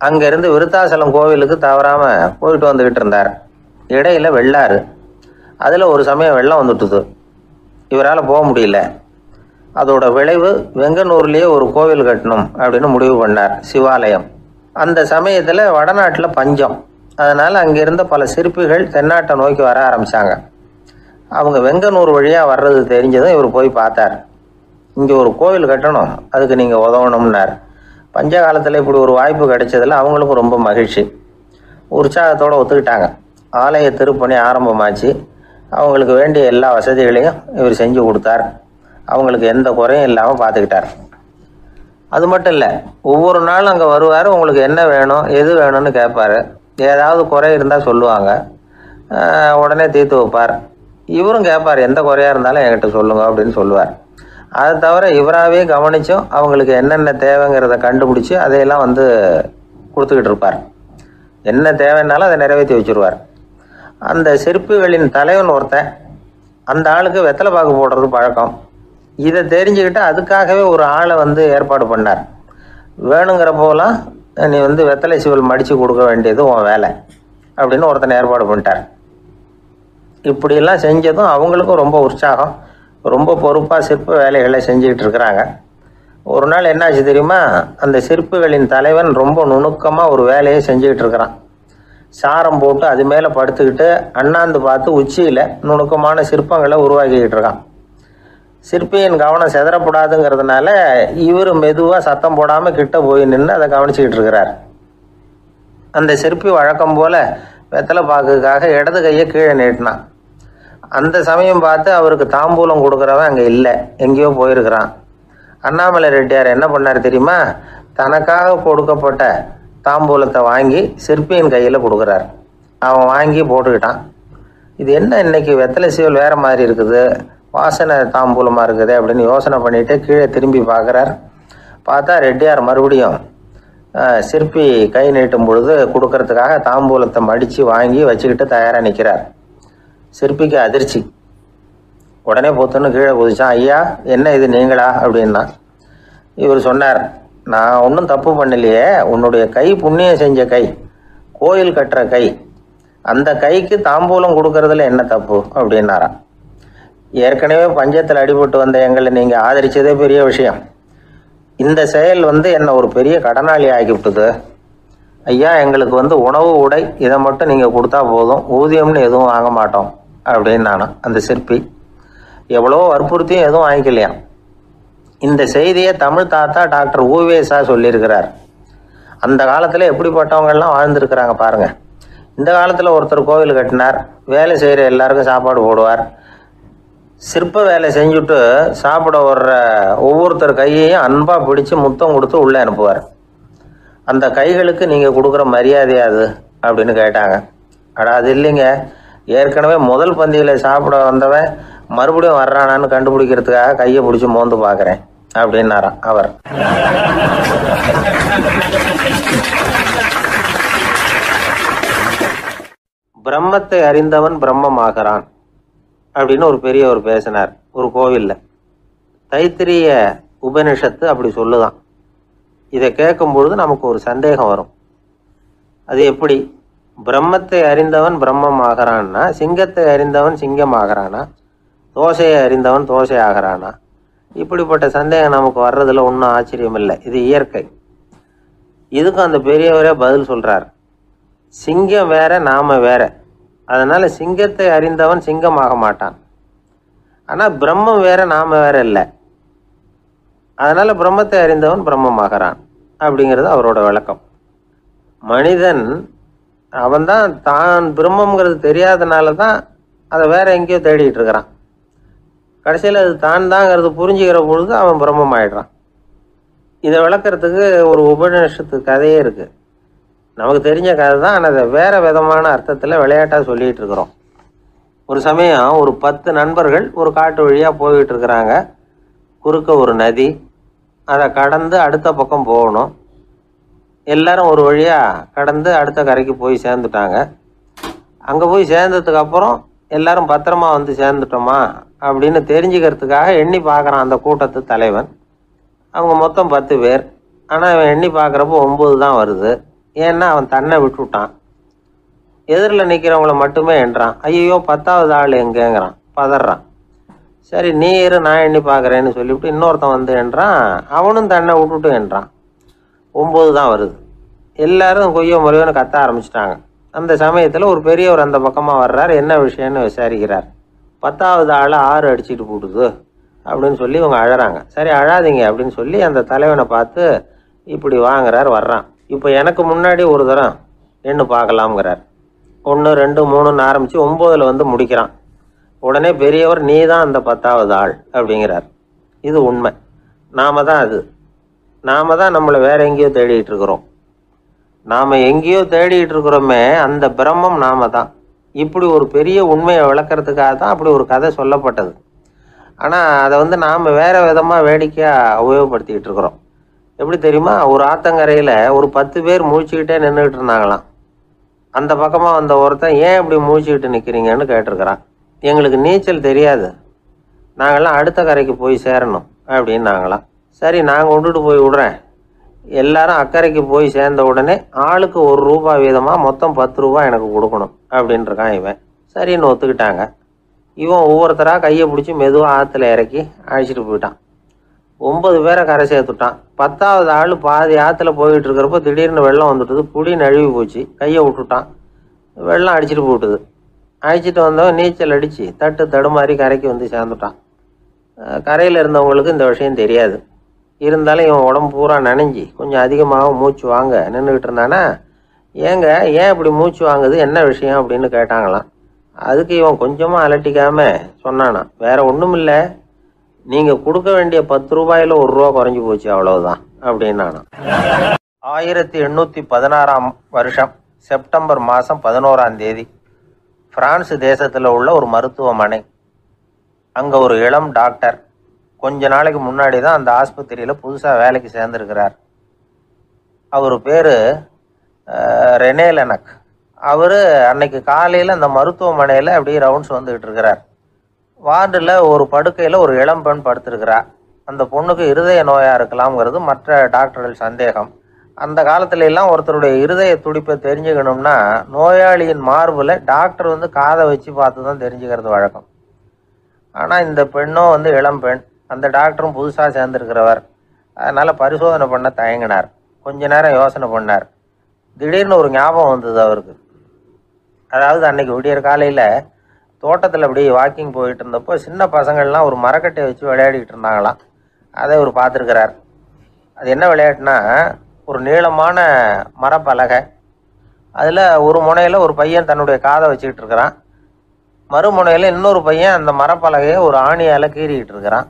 அங்கேருந்து விருத்தாசலம் கோவிலுக்கு தவறாமல் போயிட்டு வந்துக்கிட்டு இருந்தார். இடையில வெள்ளாறு, அதில் ஒரு சமயம் வெள்ளம் வந்துட்டுது. இவரால் போக முடியல. அதோட விளைவு வெங்கனூர்லேயே ஒரு கோவில் கட்டணும் அப்படின்னு முடிவு பண்ணார், சிவாலயம். அந்த சமயத்தில் வடநாட்டில் பஞ்சம். அதனால் அங்கிருந்த பல சிற்பிகள் தென்னாட்டை நோக்கி வர ஆரம்பித்தாங்க. அவங்க வெங்கனூர் வழியாக வர்றது தெரிஞ்சதும் இவர் போய் பார்த்தார். இங்கே ஒரு கோவில் கட்டணும், அதுக்கு நீங்கள் உதவணும்னார். பஞ்ச காலத்தில் இப்படி ஒரு வாய்ப்பு கிடைச்சதில் அவங்களுக்கும் ரொம்ப மகிழ்ச்சி. உற்சாகத்தோடு ஒத்துக்கிட்டாங்க. ஆலய திருப்பணி ஆரம்பமாச்சு. அவங்களுக்கு வேண்டிய எல்லா வசதிகளையும் இவர் செஞ்சு கொடுத்தார். அவங்களுக்கு எந்த குறையும் இல்லாமல் பார்த்துக்கிட்டார். அது மட்டும் இல்லை, ஒவ்வொரு நாளும் அங்கே வருவார். உங்களுக்கு என்ன வேணும், எது வேணும்னு கேட்பார். ஏதாவது குறை இருந்தால் சொல்லுவாங்க, உடனே தீர்த்து வைப்பார். இவரும் கேட்பார், எந்த குறையாக இருந்தாலும் என்கிட்ட சொல்லுங்க அப்படின்னு சொல்லுவார். அதை தவிர இவராகவே கவனித்தும் அவங்களுக்கு என்னென்ன தேவைங்கிறத கண்டுபிடிச்சி அதையெல்லாம் கொடுத்துக்கிட்டு இருப்பார். என்ன தேவைன்னாலும் அதை நிறைவேற்றி வச்சுருவார். அந்த சிற்பிகளின் தலைவன் ஒருத்தன், அந்த ஆளுக்கு வெத்தலை பாக்கு போடுறது பழக்கம். இதை தெரிஞ்சுக்கிட்டு அதுக்காகவே ஒரு ஆளை ஏற்பாடு பண்ணார். வேணுங்கிறப்போலாம் நீ வெத்தலை சிவல் மடித்து கொடுக்க வேண்டியது உன் வேலை அப்படின்னு ஒருத்தனை ஏற்பாடு பண்ணிட்டார். இப்படியெல்லாம் செஞ்சதும் அவங்களுக்கும் ரொம்ப உற்சாகம். ரொம்ப பொறுப்பாக சிற்ப வேலைகளை செஞ்சுக்கிட்டு இருக்கிறாங்க. ஒரு நாள் என்னாச்சு தெரியுமா? அந்த சிற்பிகளின் தலைவன் ரொம்ப நுணுக்கமாக ஒரு வேலையை செஞ்சுக்கிட்டு இருக்கிறான். சாரம் போட்டு அது மேலே படுத்துக்கிட்டு அண்ணாந்து பார்த்து உச்சியில் நுணுக்கமான சிற்பங்களை உருவாக்கிக்கிட்டு இருக்கான். சிற்பியின் கவனம் செதறப்படாதுங்கிறதுனால இவர் மெதுவாக சத்தம் போடாமல் கிட்ட போய் நின்று அதை கவனிச்சிக்கிட்டு இருக்கிறார். அந்த சிற்பி வழக்கம் போல் வெத்தலை பாக்குக்காக இடது கையை கீழே நீட்டினான். அந்த சமயம் பார்த்து அவருக்கு தாம்பூலம் கொடுக்குறவன் அங்கே இல்லை, எங்கேயோ போயிருக்கிறான். அண்ணாமலை ரெட்டியார் என்ன பண்ணார் தெரியுமா? தனக்காக கொடுக்கப்பட்ட தாம்பூலத்தை வாங்கி சிற்பியின் கையில் கொடுக்குறார். அவன் வாங்கி போட்டுக்கிட்டான். இது என்ன இன்னைக்கு வெத்தலை சீவல் வேற மாதிரி இருக்குது, வாசனை தாம்பூலமாக இருக்குது அப்படின்னு யோசனை பண்ணிட்டு கீழே திரும்பி பார்க்குறார். பார்த்தா ரெட்டியார் மறுபடியும் சிற்பி கை நீட்டும் பொழுது கொடுக்கறதுக்காக தாம்பூலத்தை மடித்து வாங்கி வச்சுக்கிட்டு தயாராக நிற்கிறார். சிற்பிக்கு அதிர்ச்சி. உடனே பொத்துன்னு கீழே குதிச்சான். ஐயா, என்ன இது நீங்களா அப்படின்னா. இவர் சொன்னார், நான் ஒன்றும் தப்பு பண்ணலையே, உன்னுடைய கை புண்ணியம் செஞ்ச கை, கோயில் கட்டுற கை, அந்த கைக்கு தாம்பூலம் கொடுக்கறதுல என்ன தப்பு அப்படின்னாராம். ஏற்கனவே பஞ்சத்தில் அடிபட்டு வந்த எங்களை நீங்கள் ஆதரிச்சதே பெரிய விஷயம். இந்த செயல் என்னை ஒரு பெரிய கடனாளி ஆகிவிட்டுது. ஐயா, எங்களுக்கு உணவு உடை இதை மட்டும் நீங்கள் கொடுத்தா போதும், ஊதியம்னு எதுவும் வாங்க மாட்டோம் அப்படின்னு நானும். அந்த சிற்பி எவ்வளோ வற்புறுத்தியும் எதுவும் வாங்கிக்கலையாம். இந்த செய்தியை தமிழ் தாத்தா டாக்டர் ஊவேசா சொல்லியிருக்கிறார். அந்த காலத்தில் எப்படிப்பட்டவங்கெல்லாம் வாழ்ந்துருக்கிறாங்க பாருங்க. இந்த காலத்தில் ஒருத்தர் கோவில் கட்டினார், வேலை செய்கிற எல்லாருக்கும் சாப்பாடு போடுவார், சிற்ப வேலை செஞ்சுட்டு சாப்பிட வர்ற ஒவ்வொருத்தர் கையையும் அன்பாக பிடிச்சி முத்தம் கொடுத்து உள்ளே அனுப்புவார். அந்த கைகளுக்கு நீங்கள் கொடுக்குற மரியாதையாது அப்படின்னு கேட்டாங்க. அது இல்லைங்க, ஏற்கனவே முதல் பந்தியில் சாப்பிட வந்தவன் மறுபடியும் வர்றானான்னு கண்டுபிடிக்கிறதுக்காக கையை பிடிச்சி மோந்து பார்க்குறேன் அப்படின்னாராம் அவர். பிரம்மத்தை அறிந்தவன் பிரம்மமாகிறான் அப்படின்னு ஒரு பெரியவர் பேசினார் ஒரு கோவிலில். தைத்திரிய உபனிஷத்து அப்படி சொல்லுதான். இதை கேட்கும் பொழுது நமக்கு ஒரு சந்தேகம் வரும். அது எப்படி? பிரம்மத்தை அறிந்தவன் பிரம்மம் ஆகிறான்னா, சிங்கத்தை அறிந்தவன் சிங்கம் ஆகிறானா, தோசையை அறிந்தவன் தோசை ஆகிறானா? இப்படிப்பட்ட சந்தேகம் நமக்கு வர்றதுல ஒன்றும் ஆச்சரியம் இல்லை, இது இயற்கை. இதுக்கும் அந்த பெரியவரே பதில் சொல்றார். சிங்கம் வேற, நாம வேற. அதனால சிங்கத்தை அறிந்தவன் சிங்கம் ஆக மாட்டான். ஆனா பிரம்மம் வேற, நாம வேற இல்லை. அதனால பிரம்மத்தை அறிந்தவன் பிரம்மம் ஆகிறான் அப்படிங்கிறது அவரோட விளக்கம். மனிதன் அவன்தான் தான் பிரம்மங்கிறது தெரியாதனால தான் அதை வேற எங்கேயோ தேடிட்டு இருக்கிறான். கடைசியில் அது தான் தாங்கிறது புரிஞ்சுக்கிற பொழுது அவன் பிரம்மம் ஆயிடுறான். இதை விளக்கிறதுக்கு ஒரு உபநிஷத்து கதையே இருக்கு. நமக்கு தெரிஞ்ச கதை தான், ஆனால் அதை வேற விதமான அர்த்தத்தில் விளையாட்டாக சொல்லிகிட்டு இருக்கிறோம். ஒரு சமயம் ஒரு 10 நண்பர்கள் ஒரு காட்டு வழியாக போய்கிட்டு இருக்கிறாங்க. குறுக்க ஒரு நதி, அதை கடந்து அடுத்த பக்கம் போகணும். எல்லாரும் ஒரு வழியாக கடந்து அடுத்த கரைக்கு போய் சேர்ந்துட்டாங்க. அங்கே போய் சேர்ந்ததுக்கு அப்புறம் எல்லாரும் பத்திரமா சேர்ந்துட்டோமா அப்படின்னு தெரிஞ்சுக்கிறதுக்காக எண்ணி பார்க்குறான் அந்த கூட்டத்து தலைவன். அவங்க மொத்தம் 10 பேர். ஆனால் அவன் எண்ணி பார்க்குறப்போ 9 தான் வருது. ஏன்னா அவன் தன்னை விட்டுவிட்டான். எதிரில் நிற்கிறவங்கள மட்டுமே எண்றான். ஐயோ 10வது ஆள் எங்கேங்கிறான், பதறான். சரி நீ இரு, நான் எண்ணி பார்க்குறேன்னு சொல்லிவிட்டு இன்னொருத்தன் எண்றான். அவனும் தன்னை விட்டுட்டு எண்றான். 9 தான் வருது. எல்லாரும் கொய்யோ முறையோன்னு கத்த ஆரம்பிச்சிட்டாங்க. அந்த சமயத்தில் ஒரு பெரியவர் அந்த பக்கமாக வர்றார். என்ன விஷயம்னு விசாரிக்கிறார். 10வது ஆள் 6 அடிச்சுட்டு போட்டுது அப்படின்னு சொல்லி இவங்க அழறாங்க. சரி அழாதீங்க அப்படின்னு சொல்லி அந்த தலைவனை பார்த்து இப்படி வாங்குறார். வர்றான். இப்போ எனக்கு முன்னாடி ஒரு தரம் எண்ணு பார்க்கலாம்ங்கிறார். 1 2 3ன்னு ஆரம்பித்து 9ல் முடிக்கிறான். உடனே பெரியவர் நீ தான் அந்த 10வது ஆள் அப்படிங்கிறார். இது உண்மை. நாம தான் அது. நாம தான் நம்மளை வேற எங்கேயோ தேடிட்டு இருக்கிறோம். நாம் எங்கேயோ தேடிட்டு இருக்கிறோமே, அந்த பிரம்மம் நாம தான். இப்படி ஒரு பெரிய உண்மையை விளக்கிறதுக்காக தான் அப்படி ஒரு கதை சொல்லப்பட்டது. ஆனால் அதை நாம் வேற விதமாக வேடிக்கையாக உபயோகப்படுத்திக்கிட்டு இருக்கிறோம். எப்படி தெரியுமா? ஒரு ஆத்தங்கரையில் ஒரு 10 பேர் முழிச்சுக்கிட்டே நின்றுக்கிட்டு இருந்தாங்களாம். அந்த பக்கமாக வந்த ஒருத்தன் ஏன் இப்படி முழிச்சுக்கிட்டு நிற்கிறீங்கன்னு கேட்டிருக்கிறான். எங்களுக்கு நீச்சல் தெரியாது, நாங்கள்லாம் அடுத்த கரைக்கு போய் சேரணும் அப்படின்னு நாங்களாம். சரி நான் கொண்டுட்டு போய் விடுறேன். எல்லாரும் அக்கறைக்கு போய் சேர்ந்த உடனே ஆளுக்கு ₹1 வீதமாக மொத்தம் ₹10 எனக்கு கொடுக்கணும் அப்படின்ட்டுருக்கான் இவன். சரின்னு ஒத்துக்கிட்டாங்க. இவன் ஒவ்வொருத்தராக கையை பிடிச்சி மெதுவாக ஆற்றுல இறக்கி அழைச்சிட்டு போயிட்டான். 9 பேரை கரை சேர்த்துட்டான். 10வது ஆள் பாதி ஆற்றுல போயிட்டு இருக்கிறப்போ திடீர்னு வெள்ளம் வந்துட்டுது. புடி நழுவி போச்சு. கையை விட்டுட்டான். வெள்ளம் அடிச்சுட்டு போட்டுது. அழைச்சிட்டு வந்தவன் நீச்சல் அடித்து தடுமாறி கரைக்கு சேர்ந்துட்டான். கரையில் இருந்தவங்களுக்கு இந்த விஷயம் தெரியாது. இருந்தாலும் இவன் உடம்பு பூரா நனைஞ்சி கொஞ்சம் அதிகமாக மூச்சு வாங்க நின்றுக்கிட்டு இருந்தானா, ஏங்க ஏன் இப்படி மூச்சு வாங்குது, என்ன விஷயம் அப்படின்னு கேட்டாங்களாம். அதுக்கு இவன் கொஞ்சமாக அலட்டிக்காம சொன்னானா, வேற ஒன்றும் இல்லை, நீங்கள் கொடுக்க வேண்டிய ₹10ல் ₹1 குறைஞ்சி போச்சு அவ்வளவுதான் அப்படின்னானா. 1816 செப்டம்பர் மாதம் 11ஆம் தேதி பிரான்ஸ் தேசத்தில் உள்ள ஒரு மருத்துவமனை. அங்கே ஒரு இளம் டாக்டர் கொஞ்ச நாளைக்கு முன்னாடி தான் அந்த ஆஸ்பத்திரியில் புதுசாக வேலைக்கு சேர்ந்துருக்கிறார். அவர் பேர் ரெனே லெனக். அவர் அன்னைக்கு காலையில் அந்த மருத்துவமனையில் அப்படியே ரவுண்ட்ஸ் வந்துக்கிட்டு இருக்கிறார். வார்டில் ஒரு படுக்கையில் ஒரு இளம் பெண் படுத்திருக்கிறார். அந்த பொண்ணுக்கு இருதய நோயாக இருக்கலாம்ங்கிறது மற்ற டாக்டர்கள் சந்தேகம். அந்த காலத்துல எல்லாம் ஒருத்தருடைய இருதய துடிப்பை தெரிஞ்சுக்கணும்னா நோயாளியின் மார்பில் டாக்டர் காதை வச்சு பார்த்து தான் தெரிஞ்சுக்கிறது வழக்கம். ஆனால் இந்த பெண்ணும் இளம் பெண், அந்த டாக்டரும் புதுசாக சேர்ந்துருக்கிறவர். அதனால் பரிசோதனை பண்ண தயங்கினார். கொஞ்ச நேரம் யோசனை பண்ணார். திடீர்னு ஒரு ஞாபகம் வந்தது அவருக்கு. அதாவது அன்னைக்கு விடியற் காலையில் தோட்டத்தில் அப்படி வாக்கிங் போயிட்டு இருந்தப்போ சின்ன பசங்கள்லாம் ஒரு மரக்கட்டையை வச்சு விளையாடிக்கிட்டு இருந்தாங்களாம். அதை அவர் பார்த்துருக்கிறார். அது என்ன விளையாட்டுனா, ஒரு நீளமான மரப்பலகை, அதில் ஒரு முனையில் ஒரு பையன் தன்னுடைய காதை வச்சுக்கிட்டு இருக்கிறான். மறுமுனையில் இன்னொரு பையன் அந்த மரப்பலகையை ஒரு ஆணியால் கீறிக்கிட்டு இருக்கிறான்.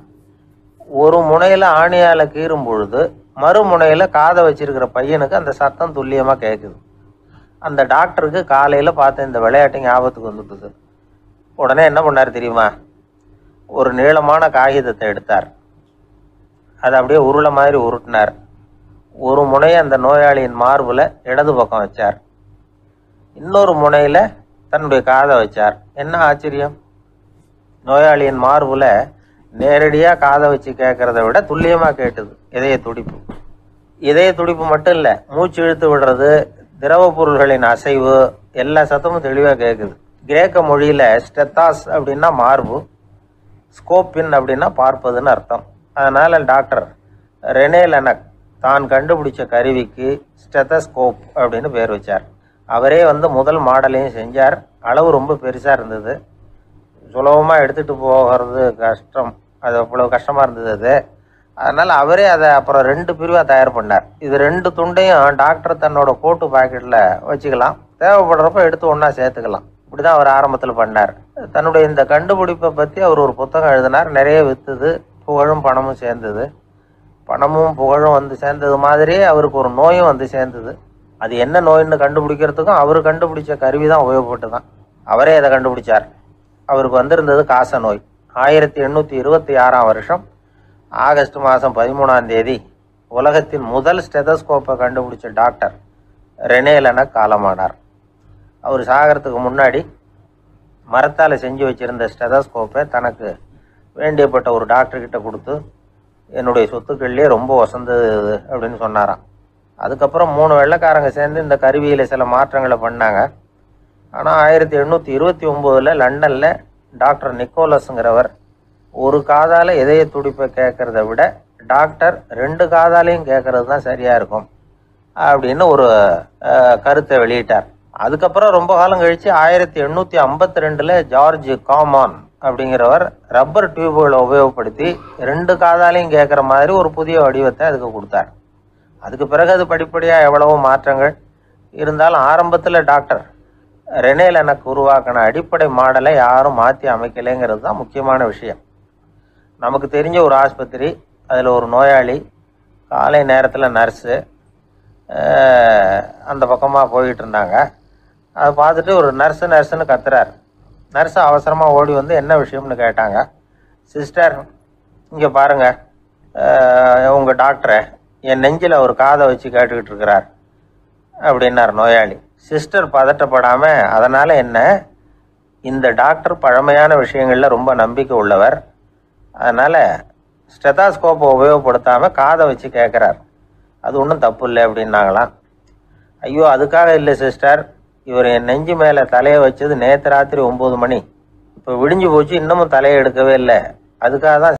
ஒரு முனையில் ஆணியால் கீறும் பொழுது மறுமுனையில் காதை வச்சிருக்கிற பையனுக்கு அந்த சத்தம் துல்லியமாக கேட்குது. அந்த டாக்டருக்கு காலையில் பார்த்த இந்த விளையாட்டு ஞாபகத்துக்கு வந்துட்டுது. உடனே என்ன பண்ணார் தெரியுமா? ஒரு நீளமான காகிதத்தை எடுத்தார். அதை அப்படியே உருளை மாதிரி உருட்டினார். ஒரு முனையை அந்த நோயாளியின் மார்பில் இடது பக்கம் வச்சார். இன்னொரு முனையில் தன்னுடைய காதை வச்சார். என்ன ஆச்சரியம்! நோயாளியின் மார்பில் நேரடியாக காதை வச்சு கேட்குறத விட துல்லியமாக கேட்டுது இதய துடிப்பு. இதய துடிப்பு மட்டும் இல்லை, மூச்சு இழுத்து விடுறது, திரவ பொருள்களின் அசைவு, எல்லா சத்தமும் தெளிவாக கேட்குது. கிரேக்க மொழியில் ஸ்டெத்தாஸ் அப்படின்னா மார்பு, ஸ்கோப்பின் அப்படின்னா பார்ப்பதுன்னு அர்த்தம். அதனால் டாக்டர் ரெனே லெனக் தான் கண்டுபிடிச்ச கருவிக்கு ஸ்டெத்தஸ்கோப் அப்படின்னு பேர் வச்சார். அவரே முதல் மாடலையும் செஞ்சார். அளவு ரொம்ப பெருசாக இருந்தது, சுலபமாக எடுத்துகிட்டு போகிறது கஷ்டம். அது அவ்வளோ கஷ்டமாக இருந்தது அது. அதனால் அவரே அதை அப்புறம் 2 பிரிவாக தயார் பண்ணார். இது 2 துண்டையும் டாக்டர் தன்னோட கோட்டு பாக்கெட்டில் வச்சுக்கலாம், தேவைப்படுறப்ப எடுத்து ஒன்றா சேர்த்துக்கலாம். இப்படி தான் அவர் ஆரம்பத்தில் பண்ணார். தன்னுடைய இந்த கண்டுபிடிப்பை பற்றி அவர் ஒரு புத்தகம் எழுதினார். நிறைய விற்றுது, புகழும் பணமும் சேர்ந்தது. பணமும் புகழும் சேர்ந்தது மாதிரியே அவருக்கு ஒரு நோயும் சேர்ந்தது. அது என்ன நோயின்னு கண்டுபிடிக்கிறதுக்கும் அவர் கண்டுபிடிச்ச கருவி தான் உபயோகப்பட்டு தான். அவரே அதை கண்டுபிடிச்சார். அவருக்கு வந்திருந்தது காச நோய். 1826ஆம் வருஷம் ஆகஸ்ட் மாதம் 13ஆம் தேதி உலகத்தின் முதல் ஸ்டெதஸ்கோப்பை கண்டுபிடிச்ச டாக்டர் ரெனே லெனக் காலமானார். அவர் சாகிறதுக்கு முன்னாடி மரத்தால் செஞ்சு வச்சுருந்த ஸ்டெதஸ்கோப்பை தனக்கு வேண்டியப்பட்ட ஒரு டாக்டர்கிட்ட கொடுத்து, என்னுடைய சொத்துக்கள்லேயே ரொம்ப வசந்தது அப்படின்னு சொன்னாராம். அதுக்கப்புறம் 3 வெள்ளைக்காரங்க சேர்ந்து இந்த கருவியில் சில மாற்றங்களை பண்ணாங்க. ஆனால் 1829 லண்டனில் டாக்டர் நிக்கோலஸுங்கிறவர் ஒரு காதால் இதய துடிப்பை கேட்குறத விட டாக்டர் 2 காதாலையும் கேட்குறது தான் சரியாக இருக்கும் அப்படின்னு ஒரு கருத்தை வெளியிட்டார். அதுக்கப்புறம் ரொம்ப காலம் கழித்து 1852 ஜார்ஜ் காமான் அப்படிங்கிறவர் ரப்பர் டியூபுகளை உபயோகப்படுத்தி 2 காதாலையும் கேட்குற மாதிரி ஒரு புதிய வடிவத்தை அதுக்கு கொடுத்தார். அதுக்கு பிறகு அது படிப்படியாக எவ்வளவோ மாற்றங்கள் இருந்தாலும் ஆரம்பத்தில் டாக்டர் ரெனே லெனக் உருவாக்கின அடிப்படை மாடலை யாரும் மாற்றி அமைக்கலைங்கிறது தான் முக்கியமான விஷயம். நமக்கு தெரிஞ்ச ஒரு ஆஸ்பத்திரி, அதில் ஒரு நோயாளி, காலை நேரத்தில் நர்ஸு அந்த பக்கமாக போயிட்டு இருந்தாங்க. அதை பார்த்துட்டு ஒரு நர்ஸுன்னு கத்துறார். நர்ஸு அவசரமாக ஓடி என்ன விஷயம்னு கேட்டாங்க. சிஸ்டர், இங்கே பாருங்கள், உங்கள் டாக்டரை என் நெஞ்சில் ஒரு காதை வச்சு கேட்டுக்கிட்டு இருக்கிறார் அப்படின்னார் நோயாளி. சிஸ்டர் பதட்டப்படாமல், அதனால் என்ன, இந்த டாக்டர் பழமையான விஷயங்களில் ரொம்ப நம்பிக்கை உள்ளவர், அதனால் ஸ்டெதாஸ்கோப்பை உபயோகப்படுத்தாமல் காதை வச்சு கேட்குறார், அது ஒன்றும் தப்பு இல்லை அப்படின்னாங்களாம். ஐயோ, அதுக்காக இல்லை சிஸ்டர், இவர் என் நெஞ்சு மேலே தலையை வச்சது நேற்று ராத்திரி 9 மணி, இப்போ விடிஞ்சு போச்சு, இன்னமும் தலையை எடுக்கவே இல்லை, அதுக்காக தான்